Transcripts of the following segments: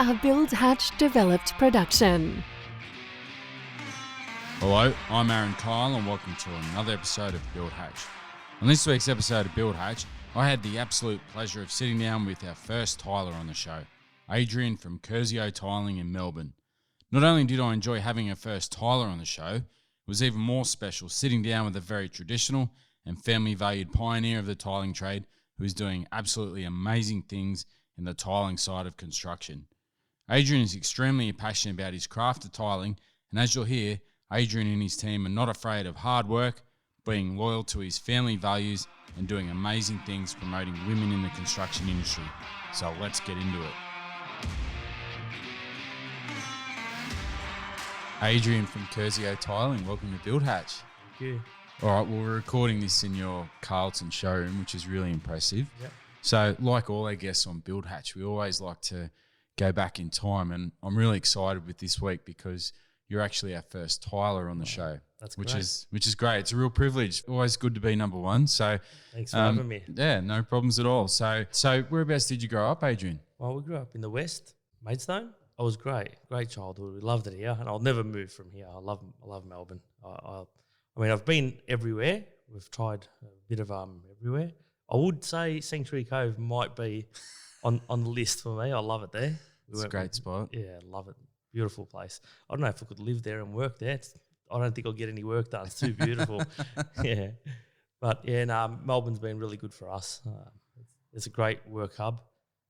a Build Hatch developed production. Hello, I'm Aaron Kyle and welcome to another episode of Build Hatch. On this week's episode of Build Hatch, I had the absolute pleasure of sitting down with our first tiler on the show, Adrian from Cursio Tiling in Melbourne. Not only did I enjoy having a first tiler on the show, it was even more special sitting down with a very traditional and family valued pioneer of the tiling trade who is doing absolutely amazing things in the tiling side of construction. Adrian is extremely passionate about his craft of tiling, and as you'll hear, Adrian and his team are not afraid of hard work, being loyal to his family values, and doing amazing things promoting women in the construction industry. So let's get into it. Adrian from Cursio Tiling, welcome to Build Hatch. Thank you. All right, well, we're recording this in your Carlton showroom, which is really impressive. Yep. So like all our guests on Build Hatch, we always like to go back in time, and I'm really excited with this week because you're actually our first tiler on the show. That's which great. which is great. It's a real privilege. Always good to be number one. So Thanks for having me. Yeah, no problems at all. So whereabouts did you grow up, Adrian? Well, we grew up in the West, Maidstone. It was great childhood. We loved it here, and I'll never move from here. I love Melbourne. I mean, I've been everywhere. We've tried a bit of everywhere. I would say Sanctuary Cove might be on the list for me. I love it there. It's a great spot. Yeah, love it. Beautiful place. I don't know if I could live there and work there. I don't think I'll get any work done. It's too beautiful. Yeah. But yeah, Melbourne's been really good for us. It's a great work hub.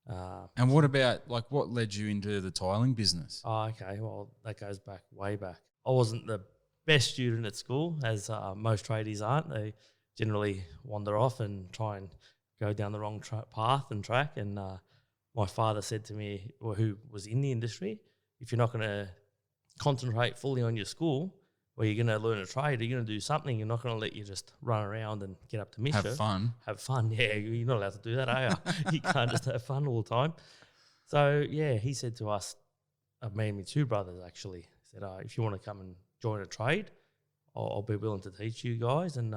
And what about, what led you into the tiling business? Oh, okay. Well, that goes back way back. I wasn't the best student at school, as most tradies aren't. They generally wander off and try and go down the wrong path and track. And my father said to me, who was in the industry, if you're not going to concentrate fully on your school, or you're going to learn a trade, you're going to do something. You're not going to let you just run around and get up to mischief. Have fun. Yeah, you're not allowed to do that, are you? You can't just have fun all the time. So, yeah, he said to us, me and my two brothers actually, he said, if you want to come and join a trade, I'll be willing to teach you guys. And,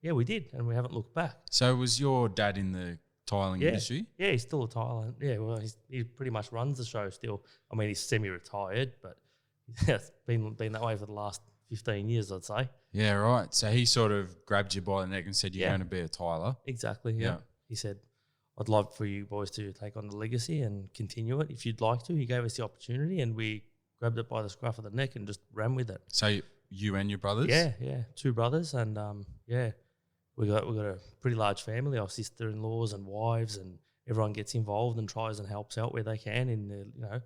yeah, we did, and we haven't looked back. So was your dad in the tiling industry? Yeah, he's still a tiler. Yeah, well, he pretty much runs the show still. I mean, he's semi-retired, but it's been that way for the last 15 years, I'd say. Yeah, right. So he sort of grabbed you by the neck and said, you're going to be a tiler. Exactly, yeah. He said, I'd love for you boys to take on the legacy and continue it if you'd like to. He gave us the opportunity, and we grabbed it by the scruff of the neck and just ran with it. So you and your brothers? Yeah, two brothers, and we got a pretty large family. Our sister-in-laws and wives, and everyone gets involved and tries and helps out where they can in the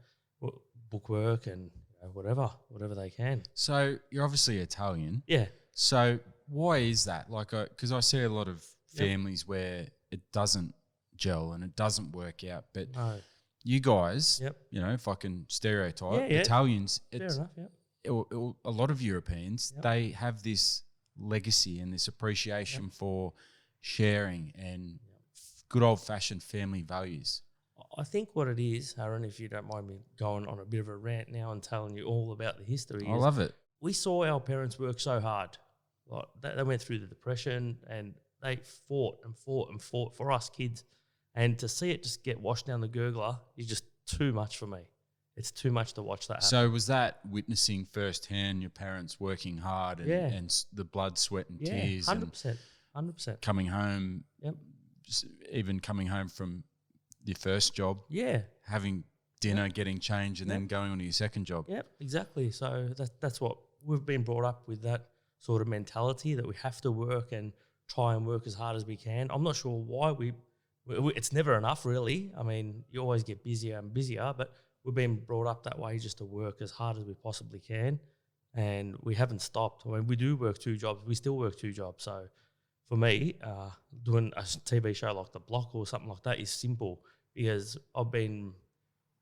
bookwork and whatever they can. So you're obviously Italian. Yeah. So why is that? Because I see a lot of families where it doesn't gel and it doesn't work out. But you guys, if I can stereotype, Italians, fair enough, a lot of Europeans, they have this legacy and this appreciation for sharing and good old-fashioned family values. I think what it is, Aaron, if you don't mind me going on a bit of a rant now and telling you all about the history. I love it. We saw our parents work so hard. Like they went through the Depression, and they fought and fought and fought for us kids. And to see it just get washed down the gurgler is just too much for me. It's too much to watch that happen. So was that witnessing firsthand your parents working hard and the blood, sweat and tears? 100%. 100%. Coming home, even coming home from your first job, having dinner, getting changed, and then going on to your second job. Yep, exactly. So that's what we've been brought up with, that sort of mentality that we have to work and try and work as hard as we can. I'm not sure why it's never enough, really. I mean, you always get busier and busier, but we've been brought up that way just to work as hard as we possibly can, and we haven't stopped. I mean, we do work two jobs. We still work two jobs. So for me, doing a TV show like The Block or something like that is simple, because I've been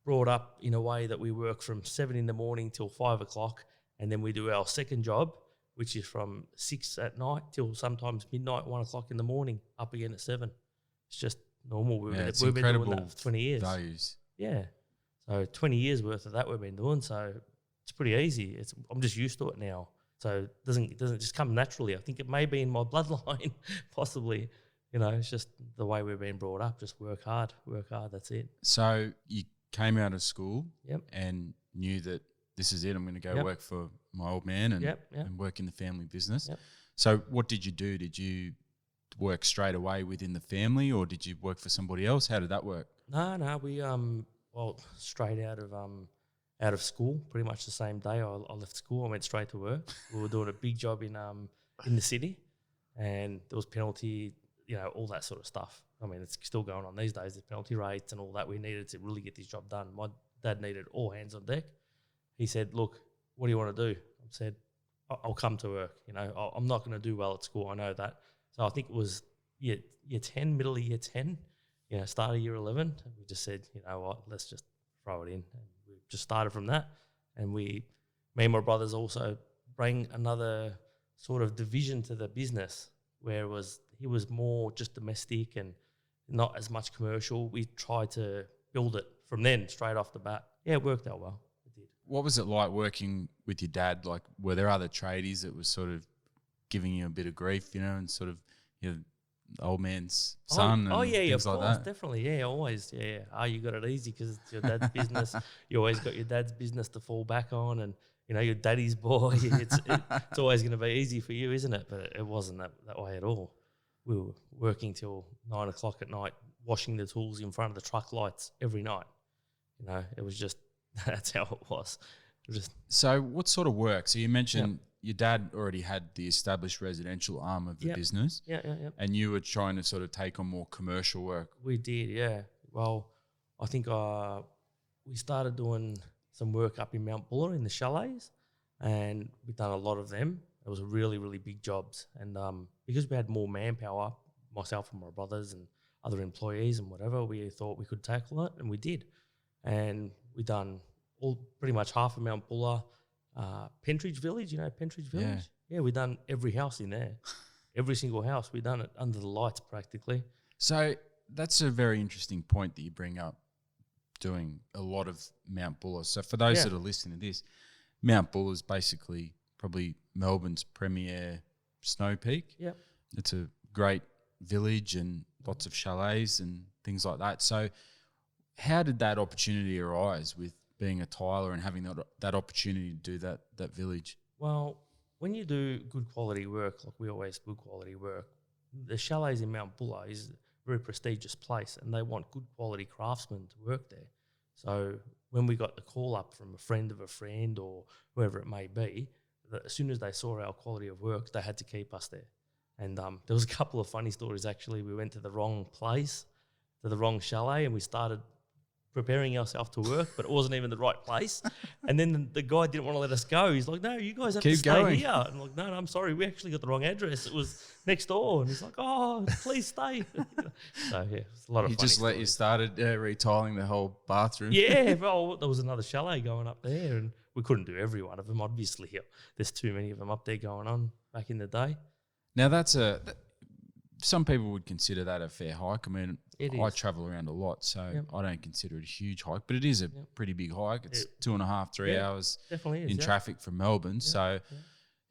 brought up in a way that we work from 7 a.m. till 5 o'clock, and then we do our second job, which is from 6 at night till sometimes midnight, 1 o'clock in the morning, up again at 7. It's just normal. We've been doing that for 20 years. Values. Yeah. So 20 years worth of that we've been doing. So it's pretty easy. I'm just used to it now. So it doesn't just come naturally. I think it may be in my bloodline, possibly. It's just the way we've been brought up. Just work hard, that's it. So you came out of school Yep. and knew that this is it. I'm going to go Yep. work for my old man and, Yep. and work in the family business. Yep. So what did you do? Did you work straight away within the family, or did you work for somebody else? How did that work? No, we straight out of school, pretty much the same day I left school, I went straight to work. We were doing a big job in the city, and there was penalty, all that sort of stuff. I mean, it's still going on these days. There's penalty rates and all that. We needed to really get this job done. My dad needed all hands on deck. He said, "Look, what do you want to do?" I said, "I'll come to work. I'm not going to do well at school. I know that." So I think it was year 10, middle of year 10, start of year 11. We just said, you know what, let's just throw it in. And we just started from that. And me and my brothers also bring another sort of division to the business, where he was more just domestic and not as much commercial. We tried to build it from then straight off the bat. Yeah, it worked out well. It did. What was it like working with your dad? Like, were there other tradies that was sort of giving you a bit of grief, and sort of old man's son and things like that? Definitely, yeah, always, yeah. You got it easy because it's your dad's business. You always got your dad's business to fall back on, and your daddy's boy. It's always going to be easy for you, isn't it? But it wasn't that way at all. We were working till 9 o'clock at night, washing the tools in front of the truck lights every night. It was just that's how it was. So what sort of work? So you mentioned your dad already had the established residential arm of the business. Yeah. And you were trying to sort of take on more commercial work. We did, yeah. Well, I think we started doing some work up in Mount Buller in the Chalets, and we've done a lot of them. It was really, really big jobs. And because we had more manpower, myself and my brothers and other employees and whatever, we thought we could tackle it, and we did. And we done pretty much half of Mount Buller, Pentridge Village, Pentridge Village? Yeah, we done every house in there. Every single house, we done it under the lights practically. So that's a very interesting point that you bring up, doing a lot of Mount Buller. So for those that are listening to this, Mount Buller is basically probably Melbourne's premier snow peak. Yep. It's a great village and lots of chalets and things like that. So how did that opportunity arise with being a tiler and having that opportunity to do that village? Well, when you do good quality work, like we always do quality work, the chalets in Mount Buller is a very prestigious place, and they want good quality craftsmen to work there. So when we got the call up from a friend of a friend or whoever it may be, that as soon as they saw our quality of work, they had to keep us there. And there was a couple of funny stories actually. We went to the wrong place, to the wrong chalet, and we started preparing ourselves to work, but it wasn't even the right place. And then the guy didn't want to let us go. He's like, "No, you guys have to stay here." And I'm like, "No, I'm sorry, we actually got the wrong address. It was next door." And he's like, "Oh, please stay." So yeah, it's a lot of He funny just let stories. you started retiling the whole bathroom. Yeah, well, there was another chalet going up there, and we couldn't do every one of them. Obviously, there's too many of them up there going on back in the day. Now some people would consider that a fair hike. I mean, I travel around a lot, so I don't consider it a huge hike, but it is a pretty big hike. It's 2.5, 3 hours definitely is, in traffic from Melbourne. So,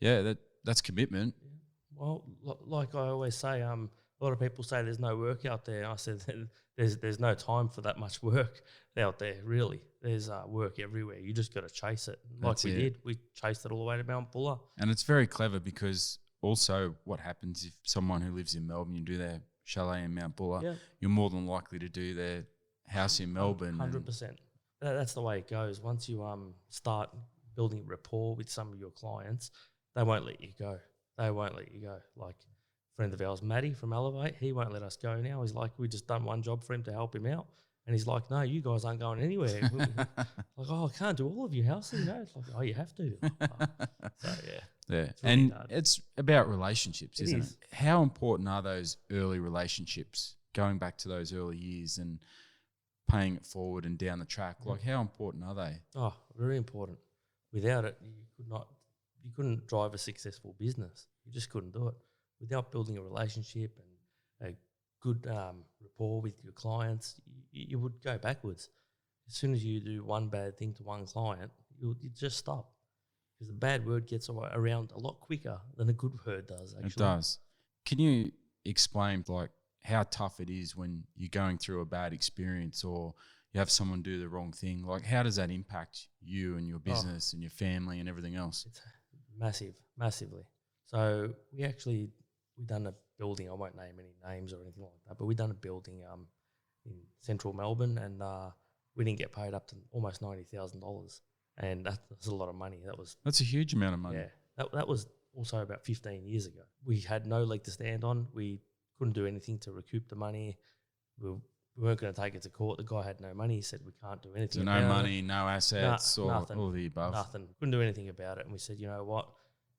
that's commitment. Yeah. Well, like I always say, a lot of people say there's no work out there. I said there's no time for that much work out there, really. There's work everywhere. You just got to chase it. Like we did. We chased it all the way to Mount Buller. And it's very clever because also what happens if someone who lives in Melbourne, you do their chalet in Mount Buller, you're more than likely to do their house in Melbourne. 100%. That's the way it goes. Once you start building rapport with some of your clients, they won't let you go. They won't let you go. Like a friend of ours, Matty from Elevate, he won't let us go now. He's like, we just done one job for him to help him out. And he's like, "No, you guys aren't going anywhere." Like, "Oh, I can't do all of your houses." It's like, "Oh, you have to." So, yeah. Yeah, it's really hard. It's about relationships, It isn't is. it? How important are those early relationships, going back to those early years and paying it forward and down the track? Like, how important are they? Oh, very important. Without it, you couldn't drive a successful business. You just couldn't do it. Without building a relationship and a good rapport with your clients, you would go backwards. As soon as you do one bad thing to one client, you just stop. Because the bad word gets around a lot quicker than a good word does, actually. It does. Can you explain, like, how tough it is when you're going through a bad experience or you have someone do the wrong thing. Like, how does that impact you and your business and your family and everything else? It's massively. So we done a building. I won't name any names or anything like that, but we done a building in central Melbourne, and we didn't get paid up to almost $90,000, and that's a lot of money. That's a huge amount of money. Yeah, that was also about 15 years ago. We had no leg to stand on. We couldn't do anything to recoup the money. We weren't going to take it to court. The guy had no money. He said we can't do anything. So no money, no assets, or nothing, all the above. Nothing. Couldn't do anything about it. And we said, you know what?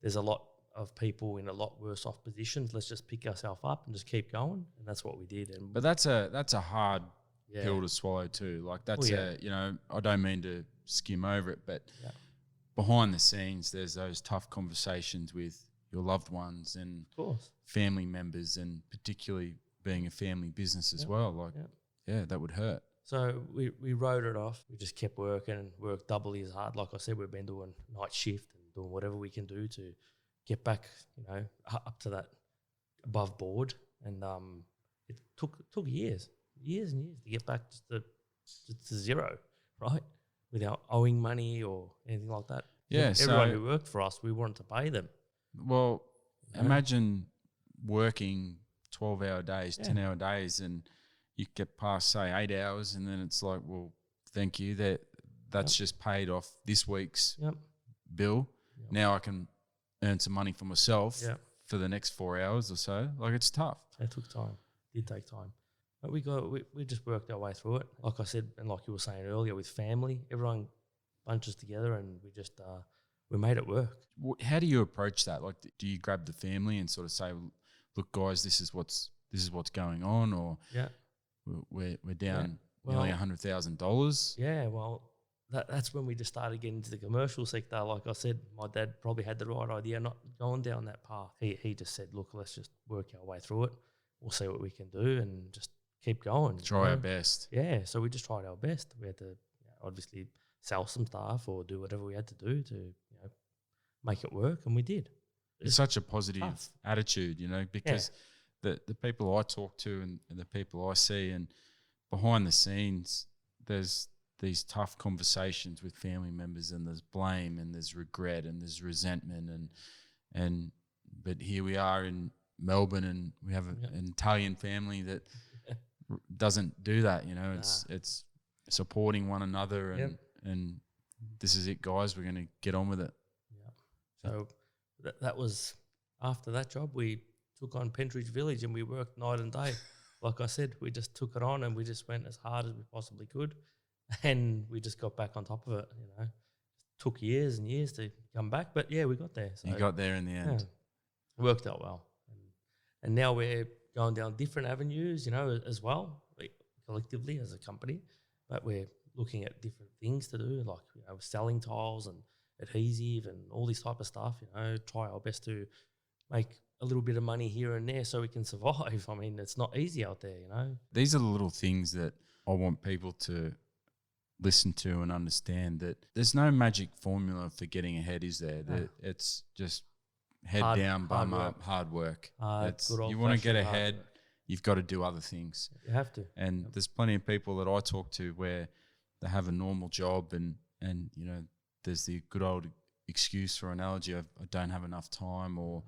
There's a lot of people in a lot worse off positions. Let's just pick ourselves up and just keep going. And that's what we did. But that's a hard pill to swallow too. Like that's I don't mean to skim over it, but behind the scenes, there's those tough conversations with your loved ones and family members, and particularly being a family business as well. Like, that would hurt. So we wrote it off. We just kept working and worked doubly as hard. Like I said, we've been doing night shift and doing whatever we can do to get back, up to that above board. And it took years and years to get back just to zero, right? Without owing money or anything like that. Yeah, everyone who worked for us, we wanted to pay them. Well, imagine working 12-hour days, 10-hour days, and you get past, say, 8 hours, and then it's like, well, thank you. That's just paid off this week's bill. Yep. Now I can earn some money for myself for the next 4 hours or so. Like, it's tough. It took time. It did take time. But we just worked our way through it. Like I said, and like you were saying earlier, with family, everyone bunches together, and we just we made it work. How do you approach that? Like, do you grab the family and sort of say, look, guys, this is what's going on, or we're down nearly $100,000? Yeah, well, that's when we just started getting into the commercial sector. Like I said, my dad probably had the right idea, not going down that path. He just said, look, let's just work our way through it. We'll see what we can do and just keep going. Try our best. Yeah, so we just tried our best. We had to obviously sell some stuff or do whatever we had to do to make it work, and we did. It's such a positive attitude, because the people I talk to and the people I see, and behind the scenes, there's these tough conversations with family members, and there's blame and there's regret and there's resentment, but here we are in Melbourne, and we have an Italian family that doesn't do that. It's supporting one another, and this is it, guys. We're going to get on with it. So that was, after that job, we took on Pentridge Village, and we worked night and day. Like I said, we just took it on, and we just went as hard as we possibly could, and we just got back on top of it. Took years and years to come back, but we got there. So, you got there in the end. It worked out well, and now we're going down different avenues, as well, collectively as a company. But we're looking at different things to do, like selling tiles and adhesive and all this type of stuff. Try our best to make a little bit of money here and there so we can survive. I mean, it's not easy out there. These are the little things that I want people to listen to and understand, that there's no magic formula for getting ahead, is there? That it's just head down, bum up, hard work. You want to get ahead, you've got to do other things. You have to. And there's plenty of people that I talk to where they have a normal job, and there's the good old excuse for analogy of, I don't have enough time, or,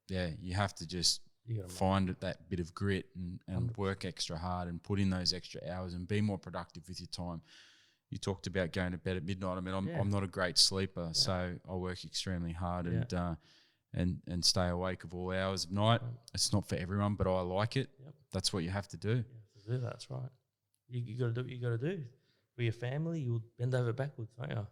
you have to just find that bit of grit and work extra hard and put in those extra hours and be more productive with your time. You talked about going to bed at midnight. I mean, I'm not a great sleeper, so I work extremely hard and stay awake of all hours of night. It's not for everyone, but I like it. That's what you have to do. You have to do that, that's right. You got to do what you got to do. For your family, you'll bend over backwards, don't you?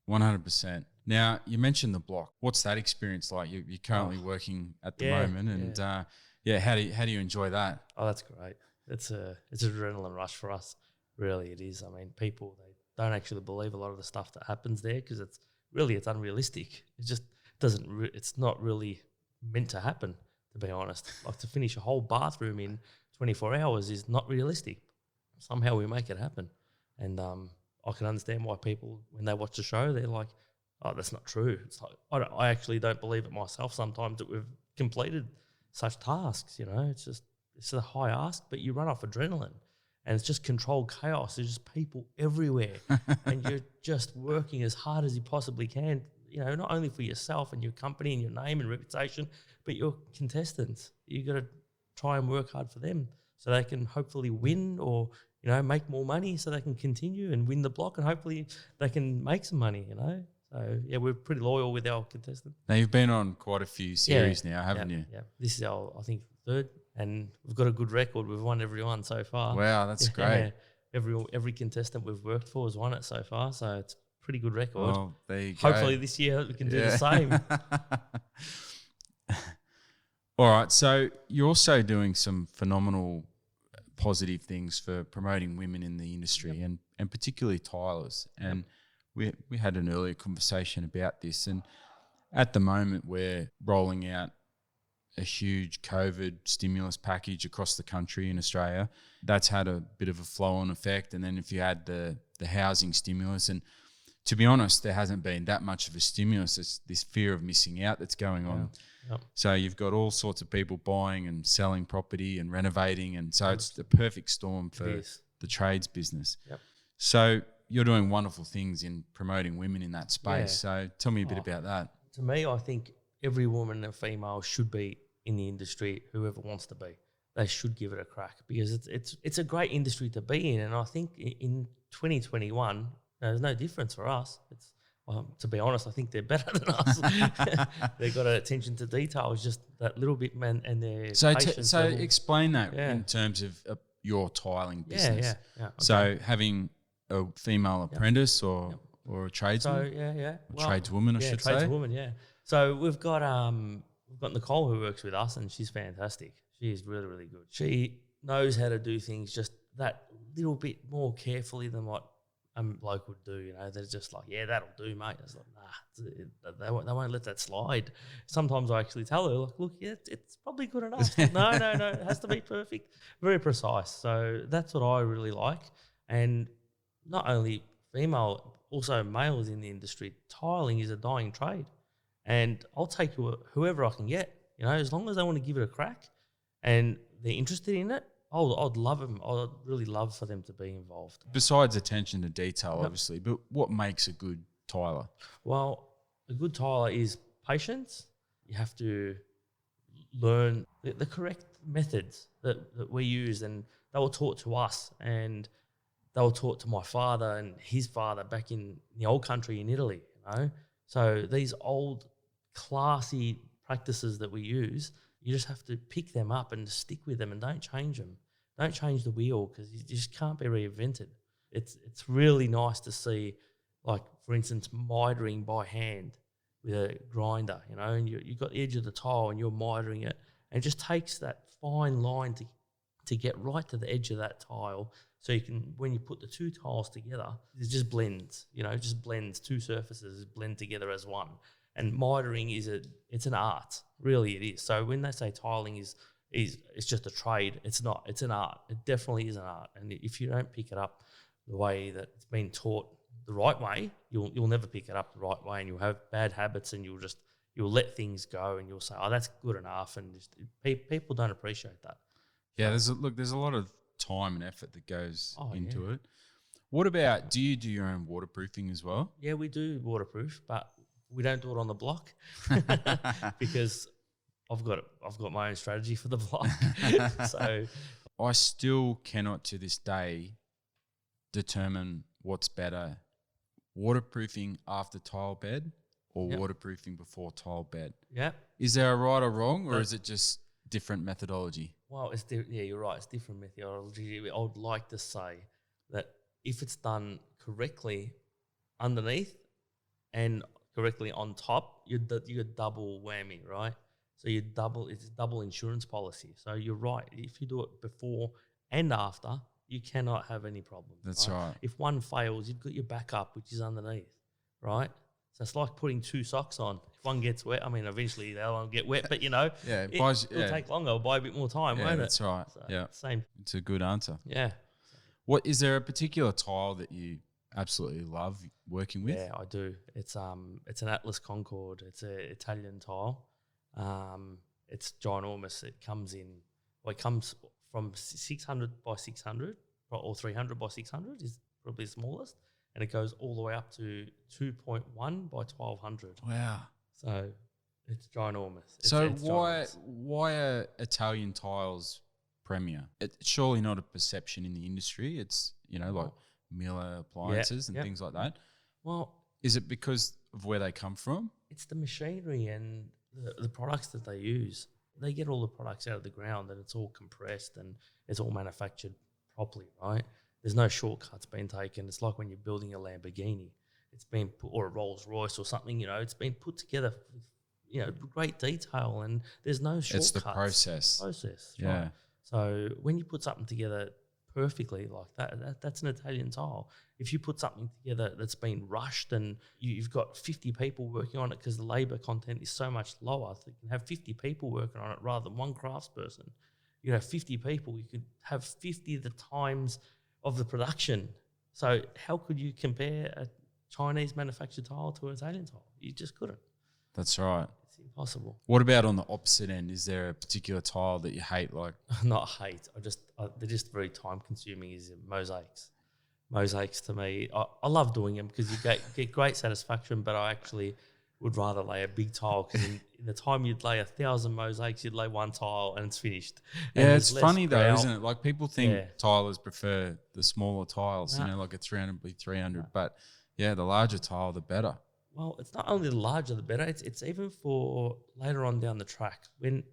100%. Now, you mentioned the block. What's that experience like? You're currently working at the moment, and how do you enjoy that? Oh, that's great. It's an adrenaline rush for us. Really, it is. I mean, people, they don't actually believe a lot of the stuff that happens there, because it's unrealistic. It just doesn't. It's not really meant to happen, to be honest. Like, to finish a whole bathroom in 24 hours is not realistic. Somehow we make it happen, and I can understand why people, when they watch the show, they're like, "Oh, that's not true." It's like I actually don't believe it myself sometimes that we've completed such tasks. It's a high ask, but you run off adrenaline, and it's just controlled chaos. There's just people everywhere, and you're just working as hard as you possibly can. You know, not only for yourself and your company and your name and reputation, but your contestants. You got to try and work hard for them so they can hopefully win, or make more money so they can continue and win the block, and hopefully they can make some money. So yeah, we're pretty loyal with our contestants. Now you've been on quite a few series now, haven't you? Yeah, this is our, I think, third, and we've got a good record. We've won every one so far. Wow, that's great. Every contestant we've worked for has won it so far, so it's a pretty good record. Well, there you go. Hopefully this year we can do the same. All right, so you're also doing some phenomenal positive things for promoting women in the industry, and particularly tilers. And we had an earlier conversation about this, and at the moment we're rolling out a huge COVID stimulus package across the country in Australia. That's had a bit of a flow-on effect. And then if you add the housing stimulus, and to be honest, there hasn't been that much of a stimulus. It's this fear of missing out that's going on. Yep. So you've got all sorts of people buying and selling property and renovating, and so it's the perfect storm for the trades business. Yep. So you're doing wonderful things in promoting women in that space. Yeah. So tell me a bit about that. To me, I think every woman and female should be in the industry, whoever wants to be. They should give it a crack, because it's a great industry to be in. And I think in 2021, there's no difference for us. To be honest, I think they're better than us. They've got an attention to detail. It's just that little bit, man, and their patience. So explain that in terms of your tiling business. Yeah. Okay. So having a female apprentice or a tradesman? So tradeswoman, I should say. Tradeswoman, yeah. So we've got Nicole who works with us, and she's fantastic. She is really, really good. She knows how to do things just that little bit more carefully than what a bloke would do. They're just like, yeah, that'll do, mate. It's like, nah, they won't let that slide. Sometimes I actually tell her, like, look, yeah, it's probably good enough. No, it has to be perfect. Very precise. So that's what I really like. And not only female, also males in the industry. Tiling is a dying trade. And I'll take whoever I can get, as long as they want to give it a crack and they're interested in it. I'd love them. I'd really love for them to be involved. Besides attention to detail, obviously, but what makes a good tiler? Well, a good tiler is patience. You have to learn the correct methods that we use, and they were taught to us, and they were taught to my father and his father back in the old country in Italy, So these old classy practices that we use, you just have to pick them up and stick with them, and don't change them. Don't change the wheel, because you just can't be reinvented. It's really nice to see, like, for instance, mitering by hand with a grinder, and you've got the edge of the tile and you're mitering it, and it just takes that fine line to get right to the edge of that tile, so you can, when you put the two tiles together, it just blends, just blends. Two surfaces blend together as one. And mitering it's an art, really it is. So when they say tiling is it's just a trade, it's not. It's an art. It definitely is an art. And if you don't pick it up the way that it's been taught, the right way, you'll never pick it up the right way, and you'll have bad habits, and you'll let things go, and you'll say, oh, that's good enough, and people don't appreciate that. Yeah, there's a lot of time and effort that goes into it. What about, do you do your own waterproofing as well? Yeah, we do waterproof, but we don't do it on the block because I've got my own strategy for the block. So I still cannot to this day determine what's better, waterproofing after tile bed or waterproofing before tile bed. Yeah. Is there a right or wrong, or is it just different methodology? Well, you're right. It's different methodology. I would like to say that if it's done correctly underneath and correctly on top, you get double whammy, right? So it's a double insurance policy. So you're right. If you do it before and after, you cannot have any problems. That's right. If one fails, you've got your backup, which is underneath, right? So it's like putting two socks on. If one gets wet, eventually they'll get wet, but it'll take longer. It'll buy a bit more time, won't it? That's right. So same. It's a good answer. Yeah. What is there a particular tile that you absolutely love working with? Yeah, I do. It's an Atlas Concorde. It's an Italian tile. It's ginormous. It comes from 600 by 600 or 300 by 600 is probably the smallest, and it goes all the way up to 2.1 by 1200. Wow. So it's ginormous. So it's why ginormous. why are Italian tiles premier? It's surely not a perception in the industry. It's, like Miller appliances and things like that. Well, Is it because of where they come from? it's the machinery and the products that they use. They get all the products out of the ground and it's all compressed and it's all manufactured properly, right? There's no shortcuts being taken. It's like when you're building a Lamborghini. It's been put, or a Rolls Royce or something, it's been put together with, great detail, and there's no shortcuts. It's the process. Right? So when you put something together perfectly like that's an Italian tile. If you put something together that's been rushed and you've got 50 people working on it because the labour content is so much lower, so you can have 50 people working on it rather than one craftsperson. You have 50 people, you could have 50 the times of the production. So how could you compare a Chinese manufactured tile to an Italian tile? You just couldn't. That's right. It's impossible. What about on the opposite end? Is there a particular tile that you hate? Like, Not hate. They're just very time consuming. Is mosaics. Mosaics to me, I love doing them because you get great satisfaction. But I actually would rather lay a big tile because in the time you'd lay 1,000 mosaics, you'd lay one tile and it's finished. And it's funny though, isn't it? Like people think tilers prefer the smaller tiles, like a 300 by 300. But the larger tile, the better. Well, it's not only the larger the better. It's even for later on down the track when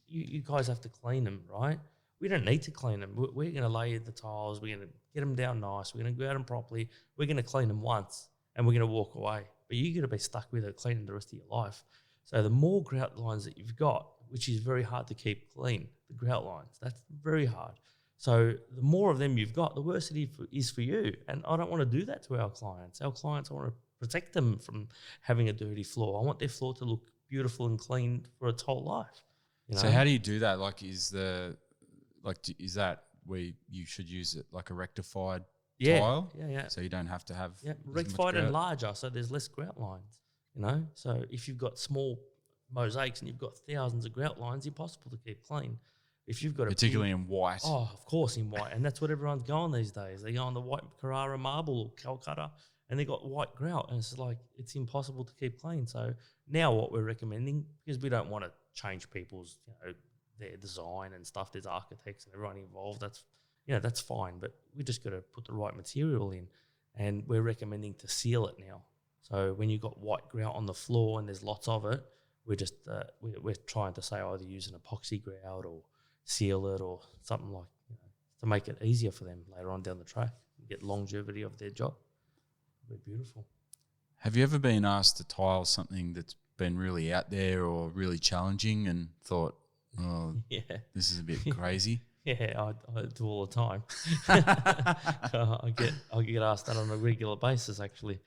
you guys have to clean them, right? We don't need to clean them. We're going to lay the tiles. We're going to get them down nice. We're going to go at them properly. We're going to clean them once and we're going to walk away. But you're going to be stuck with it cleaning the rest of your life. So the more grout lines that you've got, which is very hard to keep clean, the grout lines, that's very hard. So the more of them you've got, the worse it is for you. And I don't want to do that to our clients. Our clients, I want to protect them from having a dirty floor. I want their floor to look beautiful and clean for its whole life. So how do you do that? Like, is that where you should use it like a rectified tile? Yeah. So you don't have to have rectified and larger, so there's less grout lines. So if you've got small mosaics and you've got thousands of grout lines, impossible to keep clean. If you've got particularly in white. Oh, of course in white, and that's what everyone's going these days. They go on the white Carrara marble or Calcutta, and they got white grout, and it's impossible to keep clean. So now what we're recommending, because we don't want to change people's their design and stuff. There's architects and everyone involved. That's fine, but we just got to put the right material in, and we're recommending to seal it now. So when you've got white grout on the floor and there's lots of it, we're just we're trying to say either use an epoxy grout or seal it or something like to make it easier for them later on down the track and get longevity of their job. It'll be beautiful. Have you ever been asked to tile something that's been really out there or really challenging and thought, oh, this is a bit crazy? Yeah, I do all the time. I get asked that on a regular basis, actually.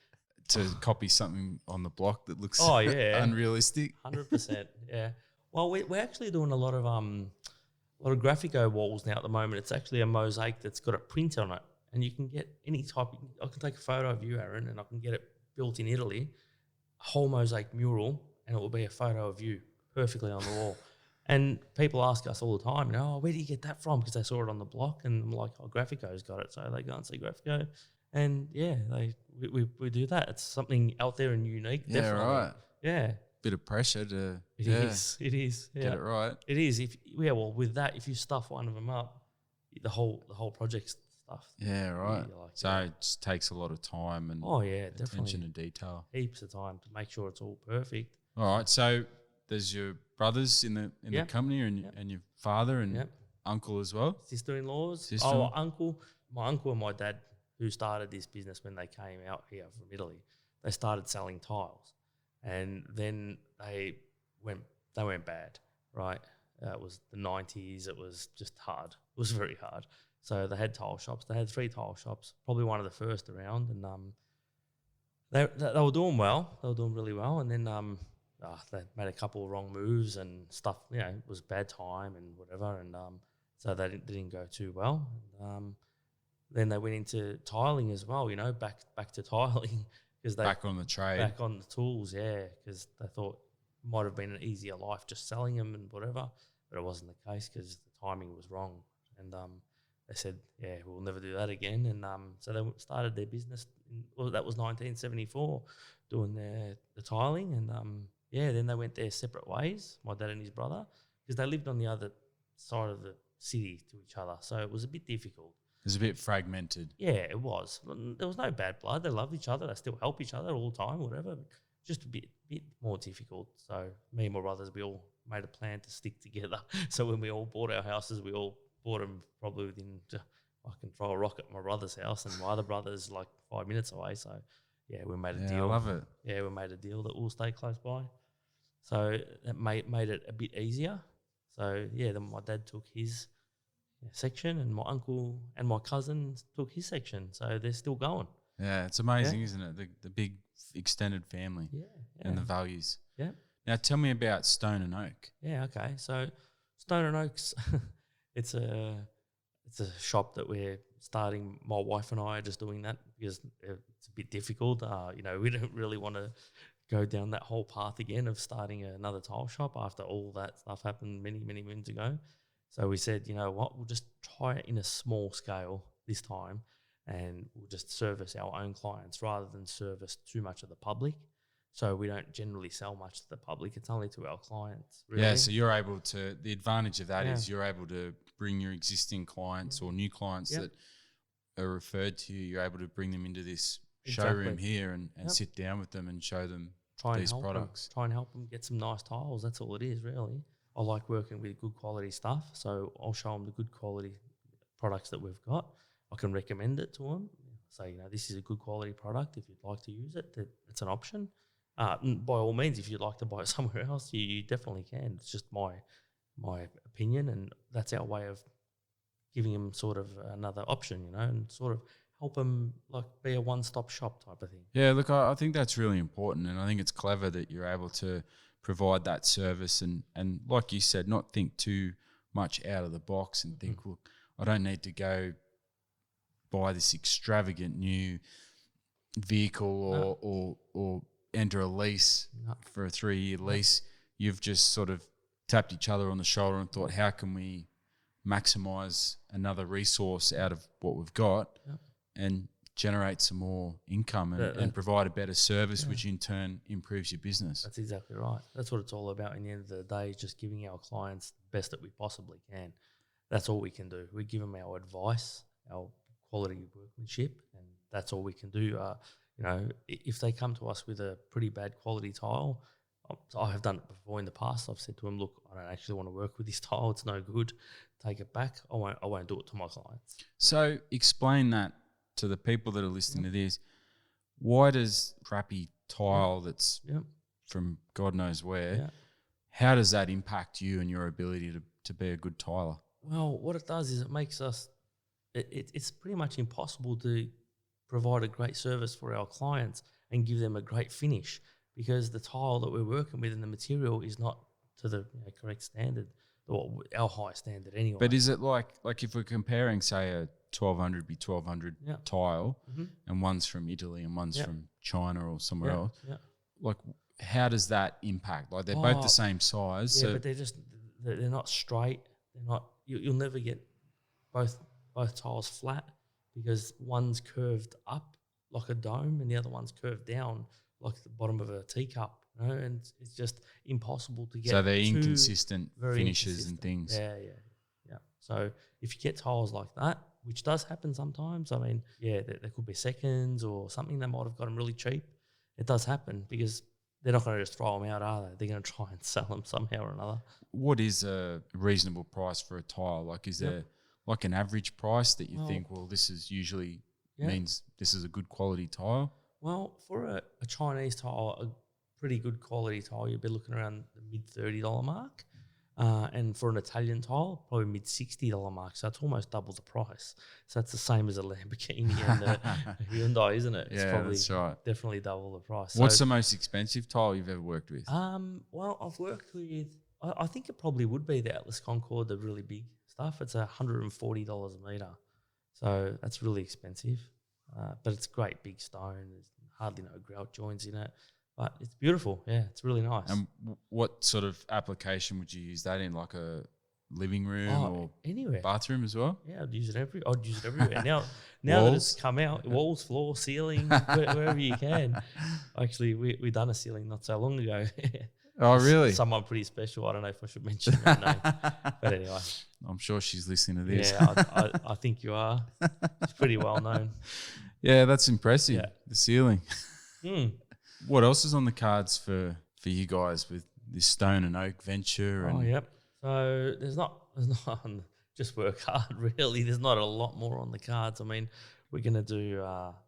To copy something on the block that looks unrealistic. 100%. Yeah. Well, we're actually doing a lot of graphico walls now at the moment. It's actually a mosaic that's got a print on it, and you can get any type. I can take a photo of you, Aaron, and I can get it built in Italy, a whole mosaic mural, and it will be a photo of you perfectly on the wall. And people ask us all the time, where do you get that from? Because they saw it on the block, and I'm like, Graphico's got it. So they go and see Graphico, and we do that. It's something out there and unique. Yeah, definitely. right. Yeah. Bit of pressure to It is. Yeah. get it right. It is. With that, if you stuff one of them up, the whole project's stuffed. Yeah, right. So it just takes a lot of time and attention to detail. Heaps of time to make sure it's all perfect. All right. So there's your brothers in the company and your father and uncle as well? Sister-in-laws. My uncle and my dad, who started this business when they came out here from Italy, they started selling tiles. And then they went bad, right? It was the 90s. It was just hard. It was very hard. So they had tile shops. They had 3 tile shops, probably one of the first around. And they were doing well. They were doing really well. And then they made a couple of wrong moves and stuff. It was bad time and whatever. And so they didn't go too well. Then they went into tiling as well. Back to tiling. Back on the trade. Back on the tools, because they thought it might have been an easier life just selling them and whatever, but it wasn't the case because the timing was wrong. And they said, yeah, we'll never do that again. And so they started their business. That was 1974, doing the tiling. And then they went their separate ways, my dad and his brother, because they lived on the other side of the city to each other. So it was a bit difficult. It was a bit fragmented. Yeah, it was. There was no bad blood. They loved each other. They still help each other all the time, whatever. But just a bit more difficult. So me and my brothers, we all made a plan to stick together. So when we all bought our houses, we all bought them probably within, I can throw a rock at my brother's house, and my other brother's like 5 minutes away. So yeah, we made a deal. I love it. Yeah, we made a deal that we'll stay close by. So that made it a bit easier. So yeah, then my dad took his section, and my uncle and my cousin took his section. So they're still going. Yeah, it's amazing, isn't it? The big extended family and the values. Yeah. Now tell me about Stone and Oak. Yeah, okay. So Stone and Oaks, it's a shop that we're starting. My wife and I are just doing that because it's a bit difficult. We don't really want to go down that whole path again of starting another tile shop after all that stuff happened many, many moons ago. So we said, you know what, we'll just try it in a small scale this time, and we'll just service our own clients rather than service too much of the public. So we don't generally sell much to the public. It's only to our clients, really. Yeah, so you're able to, the advantage of that is you're able to bring your existing clients or new clients that are referred to you, you're able to bring them into this showroom here and sit down with them and show them these products. Try and help them get some nice tiles. That's all it is, really. I like working with good quality stuff, so I'll show them the good quality products that we've got. I can recommend it to them. Say, this is a good quality product. If you'd like to use it, it's an option. By all means, if you'd like to buy it somewhere else, you definitely can. It's just my opinion, and that's our way of giving them sort of another option, and sort of help them like be a one-stop shop type of thing. Yeah, look, I think that's really important, and I think it's clever that you're able to provide that service and like you said, not think too much out of the box and think, look, I don't need to go buy this extravagant new vehicle or enter a lease for a 3-year lease. You've just sort of tapped each other on the shoulder and thought, how can we maximize another resource out of what we've got and generate some more income and provide a better service, which in turn improves your business. That's exactly right. That's what it's all about in the end of the day, is just giving our clients the best that we possibly can. That's all we can do. We give them our advice, our quality workmanship, and that's all we can do. If they come to us with a pretty bad quality tile, I have done it before in the past. I've said to them, look, I don't actually want to work with this tile. It's no good. Take it back. I won't do it to my clients. So explain that to the people that are listening to this. Why does crappy tile that's from God knows where, how does that impact you and your ability to be a good tiler? Well, what it does is it makes us, it's pretty much impossible to provide a great service for our clients and give them a great finish, because the tile that we're working with and the material is not to the correct standard, or our high standard anyway. But is it like if we're comparing, say, a 1200 by 1200 tile, and one's from Italy and one's from China or somewhere else, like how does that impact? Like they're both the same size. Yeah, but they're not straight. They're not. You'll never get both tiles flat, because one's curved up like a dome and the other one's curved down like the bottom of a teacup, and it's just impossible to get. So they're inconsistent finishes and things. Yeah. So if you get tiles like that, which does happen sometimes, I mean, there could be seconds or something. They might have got them really cheap. It does happen, because they're not going to just throw them out, are they? They're going to try and sell them somehow or another. What is a reasonable price for a tile? Like, is there like an average price that you think, well, this is usually means this is a good quality tile? Well, for a Chinese tile, a pretty good quality tile, you'd be looking around the mid-$30 mark. And for an Italian tile, probably mid-$60 mark. So it's almost double the price. So that's the same as a Lamborghini and a Hyundai, isn't it? It's probably that's right. Definitely double the price. What's the most expensive tile you've ever worked with? Well, I've worked with, I think it probably would be the Atlas Concorde, the really big stuff. It's $140 a metre. So that's really expensive. But it's great big stone. There's hardly no grout joints in it. But it's beautiful. Yeah, it's really nice. And what sort of application would you use that in? Like a living room or anywhere. bathroom as well? Yeah, I'd use it everywhere. Now that it's come out, walls, floor, ceiling, wherever you can. Actually, we done a ceiling not so long ago. Oh, really? Someone pretty special. I don't know if I should mention her name, but anyway. I'm sure she's listening to this. Yeah, I think you are. It's pretty well known. Yeah, that's impressive. Yeah. The ceiling. Mm. What else is on the cards for you guys with this stone and oak venture? Oh, yep. So there's not just work hard, really. There's not a lot more on the cards. I mean, we're going to do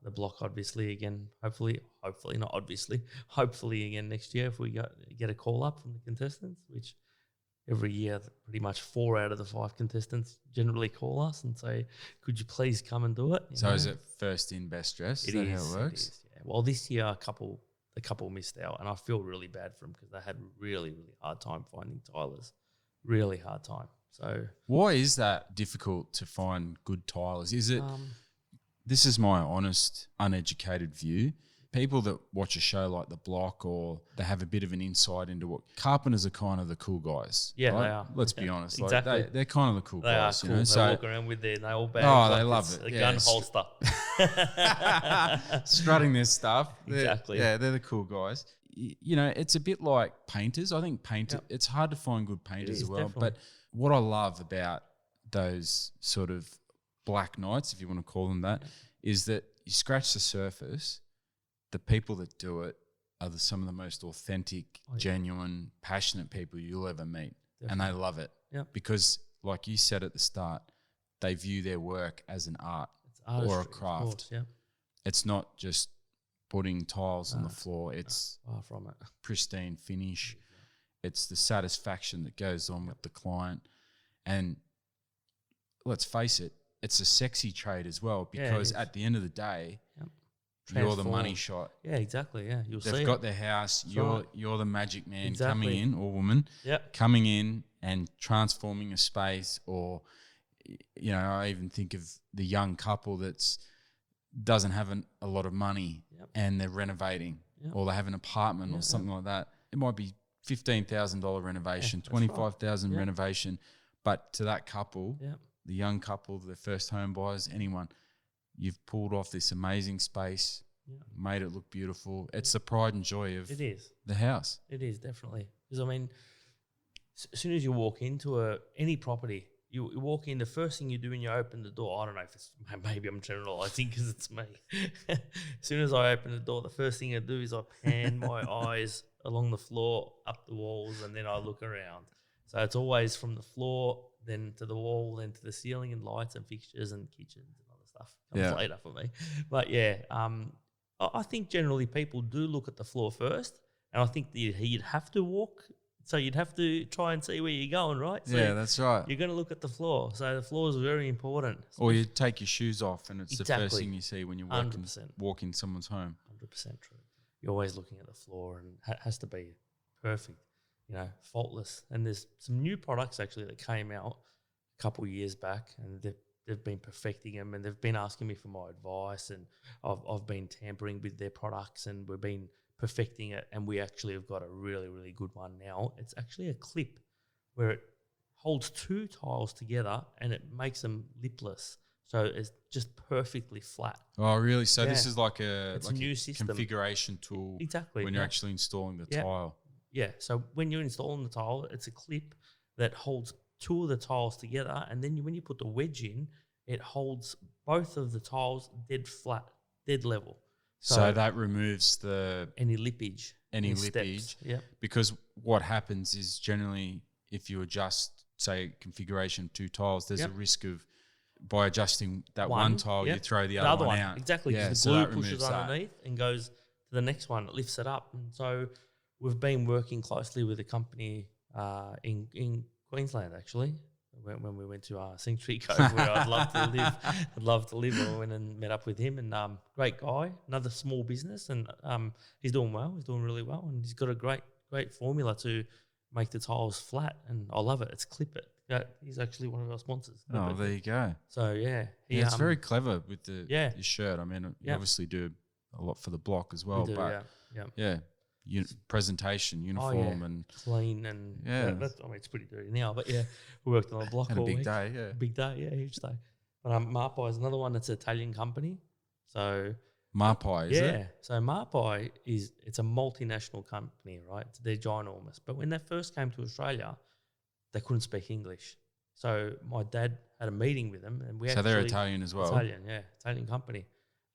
the block, obviously, again, hopefully not obviously, hopefully again next year if we get a call up from the contestants, which every year pretty much 4 out of the 5 contestants generally call us and say, could you please come and do it? So is it first in, best dressed? Is that how it works? It is, yeah. Well, this year the couple missed out, and I feel really bad for them because they had really, really hard time finding tilers. Really hard time. So why is that difficult to find good tilers? Is it this is my honest, uneducated view. People that watch a show like The Block or they have a bit of an insight into what carpenters are kind of the cool guys. Yeah, right? they are. Let's be honest. Exactly. Like they're kind of the cool They guys. are cool. You know? They So walk around with their nail bags. Oh, they like love it's it. A Yeah, gun holster. strutting their stuff. Exactly. They're the cool guys. You know, it's a bit like painters. I think it's hard to find good painters as well. Definitely. But what I love about those sort of black nights, if you want to call them that, is that you scratch the surface, the people that do it are some of the most authentic, genuine, passionate people you'll ever meet. Definitely. And they love it. Yeah. Because like you said at the start, they view their work as an art or a craft. Course, yeah. It's not just putting tiles on the floor. It's far from it. Pristine finish. It's the satisfaction that goes on with the client. And let's face it, it's a sexy trade as well because at the end of the day, you're the money shot. Yeah, exactly. Yeah, They've got their house. You're the magic man coming in, or woman, coming in and transforming a space. Or, you know, I even think of the young couple that's doesn't have a lot of money and they're renovating, or they have an apartment or something like that. It might be $15,000 renovation, $25,000 renovation, but to that couple, the young couple, the first home buyers, anyone, you've pulled off this amazing space, made it look beautiful. It's the pride and joy of the house. It is, definitely. Because, I mean, as soon as you walk into any property, you walk in, the first thing you do when you open the door, I don't know if it's, maybe I'm generalising because it's me. As soon as I open the door, the first thing I do is I pan my eyes along the floor, up the walls, and then I look around. So it's always from the floor, then to the wall, then to the ceiling and lights and fixtures and kitchens and other stuff. Comes later for me. But I think generally people do look at the floor first, and I think that you'd have to walk. So you'd have to try and see where you're going, right? So that's right. You're going to look at the floor. So the floor is very important. Or you take your shoes off and it's the first thing you see when you walk in someone's home. 100% true. You're always looking at the floor and it has to be perfect, you know, faultless. And there's some new products actually that came out a couple of years back, and they've been perfecting them, and they've been asking me for my advice, and I've been tampering with their products, and we've been perfecting it, and we actually have got a really, really good one now. It's actually a clip where it holds 2 tiles together and it makes them lipless. So it's just perfectly flat. Oh, really? So this is like a new system. Configuration tool when you're actually installing the tile. Yeah, so when you're installing the tile, it's a clip that holds 2 of the tiles together, and then when you put the wedge in, it holds both of the tiles dead flat, dead level. So that removes any lippage. Because what happens is generally if you adjust, say, configuration of 2 tiles, there's a risk of by adjusting that one tile, you throw the other one out. Exactly, because the glue pushes underneath and goes to the next one. It lifts it up. And so we've been working closely with a company in Queensland, actually, when we went to Sanctuary Cove, where I'd love to live. I went and met up with him, and great guy, another small business, and he's doing well. He's doing really well, and he's got a great formula to make the tiles flat, and I love it. It's Clip It. He's actually one of our sponsors. Oh, there you go. So it's very clever with your shirt. I mean, you obviously do a lot for the block as well, presentation, uniform, and clean and that's, I mean, it's pretty dirty now, but yeah, we worked on the block had a all big week. day, Big day, huge day. But Marpa is another one that's an Italian company. So Marpa, is it? So Marpa it's a multinational company, right? They're ginormous. But when they first came to Australia, they couldn't speak English. So my dad had a meeting with them, and They're Italian as well. Italian company.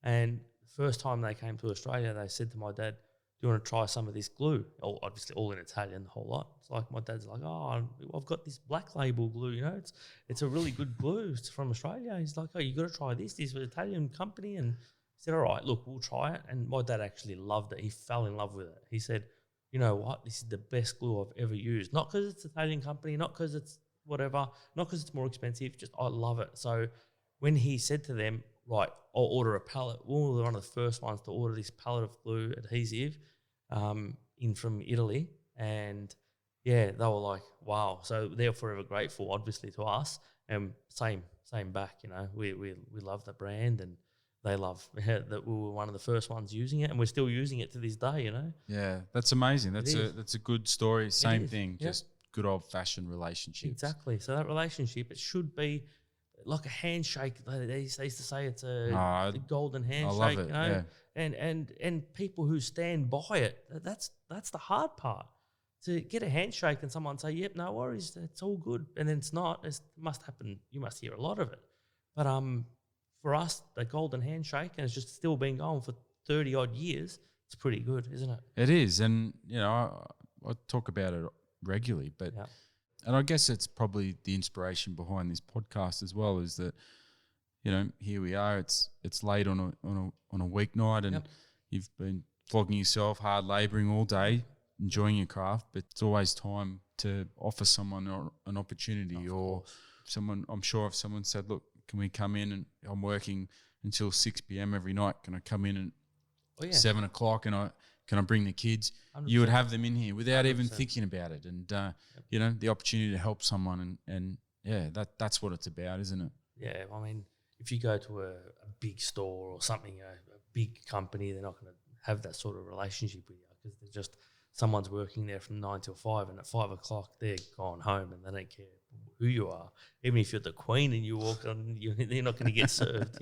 And the first time they came to Australia, they said to my dad, "Do you want to try some of this glue?" Obviously, all in Italian, the whole lot. It's like my dad's like, "Oh, I've got this black label glue. It's a really good glue. It's from Australia." He's like, "Oh, you got to try this. This is an Italian company." And he said, "All right, look, we'll try it." And my dad actually loved it. He fell in love with it. He said, "You know what? This is the best glue I've ever used. Not because it's an Italian company, not because it's whatever, not because it's more expensive. Just I love it." So when he said to them, "Right, I'll order a pallet," we were one of the first ones to order this pallet of glue adhesive in from Italy. And they were like, wow. So they're forever grateful, obviously, to us. And same back, we love the brand, and they love that we were one of the first ones using it, and we're still using it to this day, Yeah, that's amazing. That's a good story. Same thing, just good old-fashioned relationships. Exactly. So that relationship, it should be like a handshake. They used to say it's a golden handshake. I love it, yeah. And people who stand by it, that's the hard part. To get a handshake and someone say, "Yep, no worries, it's all good," and then it's not. It must happen. You must hear a lot of it. But for us, the golden handshake, and it's just still been going for 30-odd years, it's pretty good, isn't it? It is, and I talk about it regularly, but and I guess it's probably the inspiration behind this podcast as well, is that here we are. It's late on a weeknight, and you've been flogging yourself, hard labouring all day, enjoying your craft, but it's always time to offer someone an opportunity, or someone. I'm sure if someone said, "Look, can we come in, and I'm working until 6 p.m. every night. Can I come in at 7 o'clock, and can I bring the kids?" 100%. You would have them in here without 100%. Even thinking about it. And, the opportunity to help someone, and that's what it's about, isn't it? Yeah, I mean, if you go to a big store or something, a big company, they're not going to have that sort of relationship with you, because they're just someone's working there from 9 till 5, and at 5 o'clock they're gone home, and they don't care who you are. Even if you're the queen and you walk on, you're not going to get served,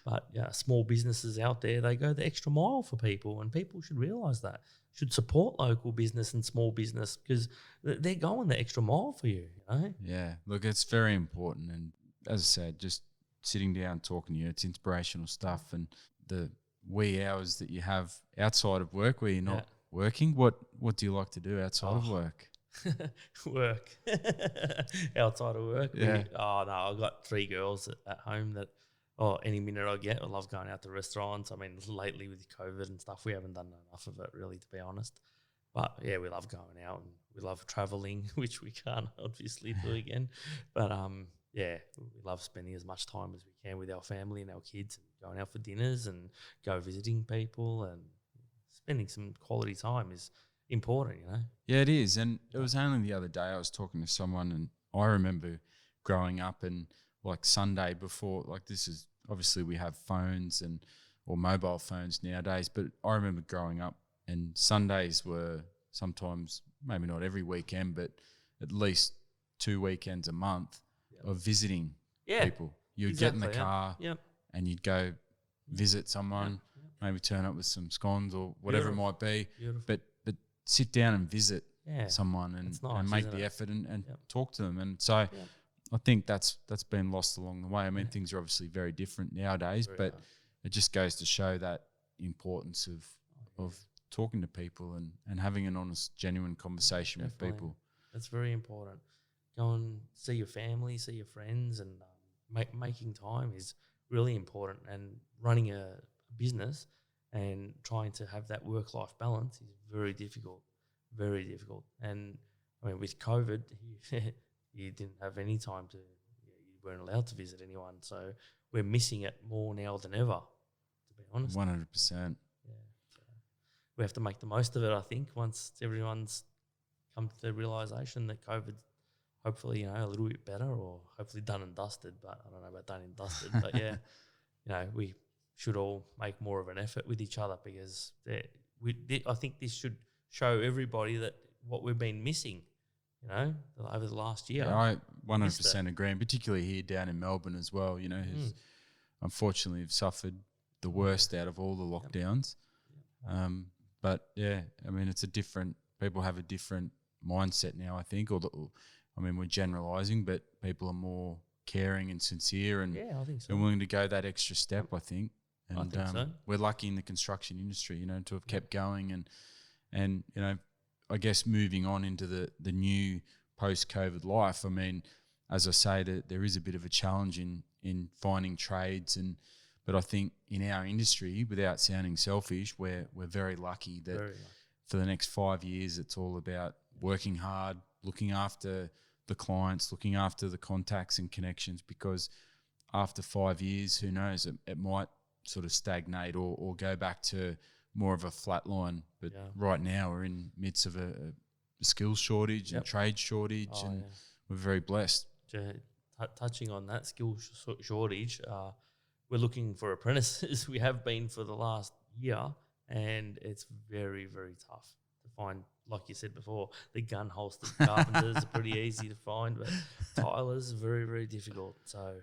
But small businesses out there, they go the extra mile for people, and people should realise that. Should support local business and small business, because they're going the extra mile for you, Yeah, look, it's very important. And as I said, just sitting down talking to you, it's inspirational stuff. And the wee hours that you have outside of work where you're not working, what do you like to do outside of work? Work. Outside of work. Yeah. I've got 3 girls at home that any minute I get, I love going out to restaurants. I mean, lately with COVID and stuff, we haven't done enough of it, really, to be honest. But yeah, we love going out, and we love traveling, which we can't obviously do again. But we love spending as much time as we can with our family and our kids, and going out for dinners and go visiting people, and spending some quality time is important, Yeah, it is. And it was only the other day I was talking to someone, and I remember growing up, and like Sunday before, like, this is obviously we have phones or mobile phones nowadays, but I remember growing up, and Sundays were sometimes, maybe not every weekend, but at least 2 weekends a month of visiting people. You'd get in the car and you'd go visit someone, maybe turn up with some scones or whatever it might be, but sit down and visit someone, and make the effort and talk to them. And so I think that's been lost along the way. I mean, things are obviously very different nowadays, but it just goes to show that importance of talking to people and having an honest, genuine conversation with people. That's very important. Go and see your family, see your friends, and making time is really important. And running a business and trying to have that work-life balance is very difficult, very difficult. And I mean, with COVID, you didn't have any time you weren't allowed to visit anyone. So we're missing it more now than ever, to be honest. 100%. Yeah. So we have to make the most of it, I think, once everyone's come to the realisation that COVID's hopefully, a little bit better, or hopefully done and dusted. But I don't know about done and dusted. But yeah, we should all make more of an effort with each other, because I think this should show everybody that what we've been missing, over the last year. Yeah, I 100% agree, and particularly here down in Melbourne as well, who's unfortunately have suffered the worst out of all the lockdowns. But yeah, I mean, people have a different mindset now, I think, we're generalising, but people are more caring and sincere and, I think so. and willing to go that extra step, I think. And I think so. We're lucky in the construction industry, to have kept going and I guess moving on into the new post-COVID life. I mean, as I say, there is a bit of a challenge in finding trades, but I think in our industry, without sounding selfish, we're very lucky that for the next 5 years, it's all about working hard, looking after the clients, looking after the contacts and connections, because after 5 years, who knows, it might sort of stagnate or go back to more of a flat line. But right now we're in midst of a skills shortage and trade shortage, we're very blessed. Touching on that skills shortage, we're looking for apprentices. We have been for the last year, and it's very, very tough to find. Like you said before, the gun holster carpenters are pretty easy to find, but tilers are very, very difficult. So,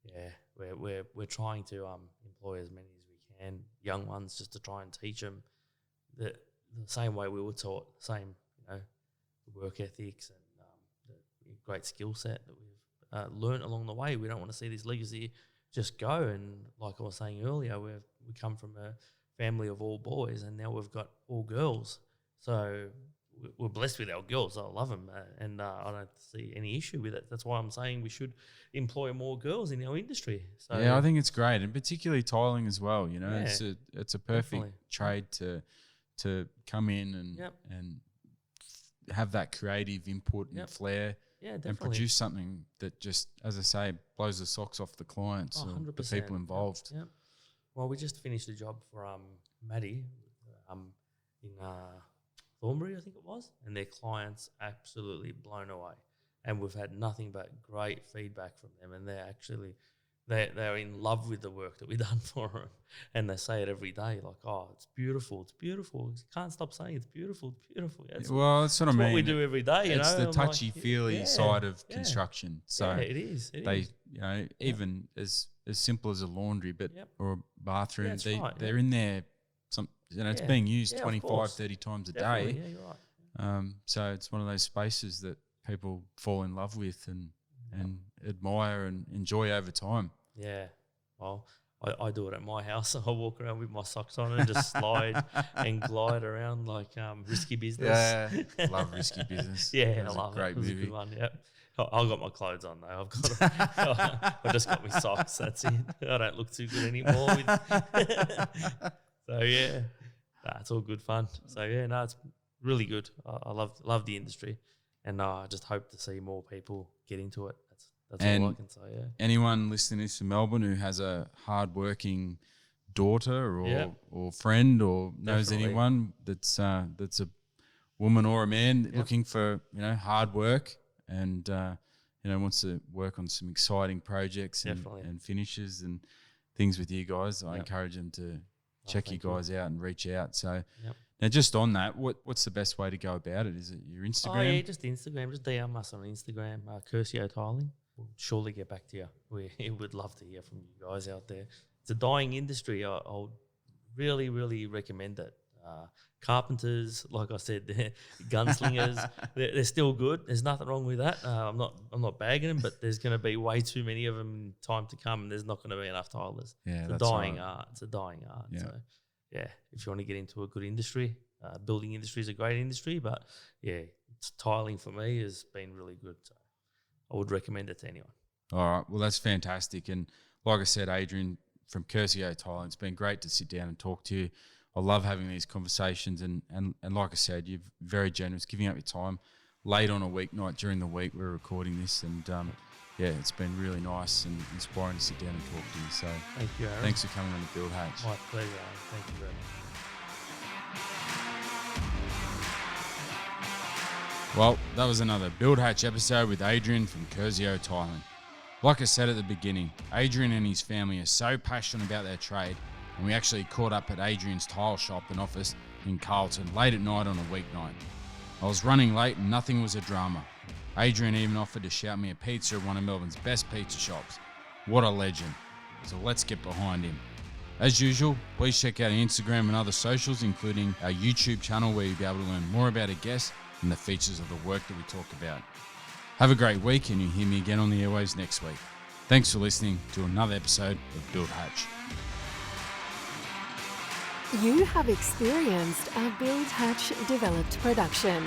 yeah, we're trying to employ as many as we can, young ones, just to try and teach them the same way we were taught, same work ethics and the great skill set that we've learnt along the way. We don't want to see this legacy just go. And like I was saying earlier, we come from a family of all boys, and now we've got all girls. So we're blessed with our girls. I love them, and I don't see any issue with it. That's why I'm saying we should employ more girls in our industry. So yeah, I think it's great, and particularly tiling as well. It's a perfect trade to come in and have that creative input and flair. Yeah, definitely. And produce something that just, as I say, blows the socks off the clients and the people involved. Yep. Well, we just finished a job for Maddie in Thornbury, I think it was, and their clients absolutely blown away. And we've had nothing but great feedback from them, and they're in love with the work that we've done for them, and they say it every day, like, "Oh, it's beautiful, it's beautiful." You can't stop saying it's beautiful, it's beautiful. That's what I mean. What we do every day, It's the touchy-feely side of construction. So it is. Even as simple as a laundry, or a bathroom, they're in there. It's being used 25, 30 times a day. Yeah, you're right. So it's one of those spaces that people fall in love with and admire and enjoy over time. Yeah. Well, I do it at my house. I walk around with my socks on and just slide and glide around like Risky Business. Yeah, love Risky Business. I love it. Great movie. It was a good one, I've got my clothes on though. I've just got my socks. That's it. I don't look too good anymore. So yeah, it's all good fun. So yeah, it's really good. I love the industry, and I just hope to see more people get into it. That's all I can say. Yeah. Anyone listening to this in Melbourne who has a hard-working daughter or friend or knows anyone that's a woman or a man looking for hard work and wants to work on some exciting projects and finishes and things with you guys, I encourage them to check you guys out and reach out. So now, just on that, what's the best way to go about it? Is it your Instagram? Oh yeah, just Instagram. Just DM us on Instagram, Cursio Tiling. We'll surely get back to you. We would love to hear from you guys out there. It's a dying industry. I'll really, really recommend it. Carpenters, like I said, they're gunslingers. they're still good. There's nothing wrong with that. I'm not bagging them, but there's going to be way too many of them in time to come, and there's not going to be enough tilers. Yeah, it's a dying art. It's a dying art. Yeah. So, if you want to get into a good industry, building industry is a great industry, but tiling for me has been really good. So I would recommend it to anyone. All right. Well, that's fantastic. And like I said, Adrian from Cursio Tiling, it's been great to sit down and talk to you. I love having these conversations. And like I said, you're very generous, giving up your time late on a weeknight during the week. We're recording this. And, it's been really nice and inspiring to sit down and talk to you. So thank you, Aaron. Thanks for coming on the Build Hatch. My pleasure, Aaron. Thank you very much. Well, that was another Build Hatch episode with Adrian from Cursio Tiling. Like I said at the beginning, Adrian and his family are so passionate about their trade, and we actually caught up at Adrian's tile shop and office in Carlton late at night on a weeknight. I was running late and nothing was a drama. Adrian even offered to shout me a pizza at one of Melbourne's best pizza shops. What a legend. So let's get behind him. As usual, please check out our Instagram and other socials, including our YouTube channel, where you'll be able to learn more about a guest and the features of the work that we talk about. Have a great week, and you'll hear me again on the airwaves next week. Thanks for listening to another episode of Build Hatch. You have experienced a Build Hatch developed production.